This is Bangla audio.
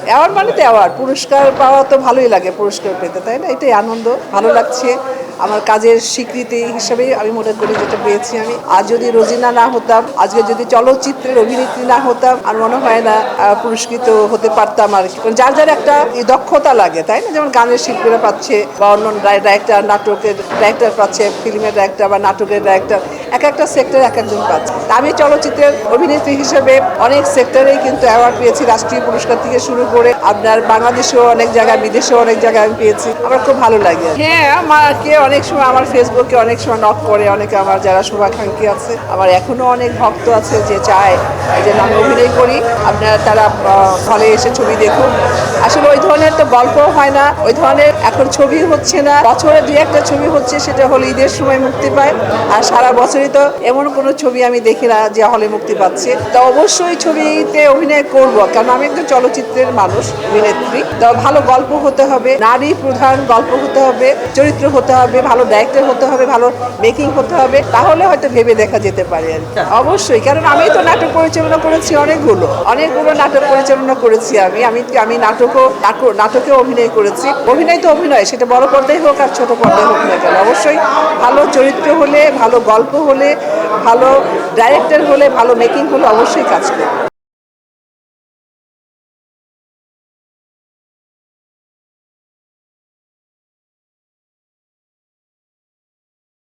অ্যাওয়ার্ড মানে তো অ্যাওয়ার্ড, পুরস্কার পাওয়া তো ভালোই লাগে, পুরস্কার পেতে, তাই না? এটাই আনন্দ, ভালো লাগছে। আমার কাজের স্বীকৃতি হিসেবেই আমি মনে করি যেটা পেয়েছি আমি। আজ যদি রোজিনা না হতাম, আজকে যদি চলচ্চিত্রের অভিনেত্রী না হতাম, আর মনে হয় না পুরস্কৃত হতে পারতাম আর কি। যার যার একটা দক্ষতা লাগে, তাই না? যেমন গানের শিল্পীরা পাচ্ছে, বা অন্য ডাইরেক্টর, নাটকের ডাইরেক্টর পাচ্ছে, ফিল্মের ডাইরেক্টর বা নাটকের ডাইরেক্টর, এক একটা সেক্টরে এক একজন পাচ্ছে। আমি চলচ্চিত্রের অভিনেত্রী হিসেবে অনেক সেক্টরেই কিন্তু অ্যাওয়ার্ড পেয়েছি, রাষ্ট্রীয় পুরস্কার থেকে শুরু করে আপনার বাংলাদেশেও অনেক জায়গায়, বিদেশেও অনেক জায়গায় আমি পেয়েছি। আমার খুব ভালো লাগে। হ্যাঁ, আমাকে অনেক সময় আমার ফেসবুকে অনেক সময় নক করে অনেকে, আমার যারা শুভাকাঙ্ক্ষী আছে, আমার এখনো অনেক ভক্ত আছে যে চায় যে আমি অভিনয় করি, আপনারা তারা হলে এসে ছবি দেখুন। আসলে ওই ধরনের তো গল্প হয় না, ওই ধরনের এখন ছবি হচ্ছে না। বছরে দুই একটা ছবি হচ্ছে, সেটা হলে ঈদের সময় মুক্তি পায়। আর সারা বছরই তো এমন কোনো ছবি আমি দেখি না যে হলে মুক্তি পাচ্ছে। তো অবশ্যই ছবিতে অভিনয় করব, কারণ আমি একজন চলচ্চিত্রের মানুষ, অভিনেত্রী। তো ভালো গল্প হতে হবে, নারী প্রধান গল্প হতে হবে, চরিত্র হতে হবে, ভালো ডাইরেক্টর হতে হবে, ভালো মেকিং হতে হবে, তাহলে হয়তো ভেবে দেখা যেতে পারে আর কি। অবশ্যই, কারণ আমি তো নাটক পরিচালনা করেছি অনেকগুলো নাটক পরিচালনা করেছি আমি আমি আমি নাটকে অভিনয় করেছি। অভিনয় তো অভিনয়, সেটা বড় পর্দায় হোক আর ছোট পর্দায় হোক না কেন, অবশ্যই ভালো চরিত্র হলে, ভালো গল্প হলে, ভালো ডাইরেক্টর হলে, ভালো মেকিং হলে অবশ্যই কাজ করবে।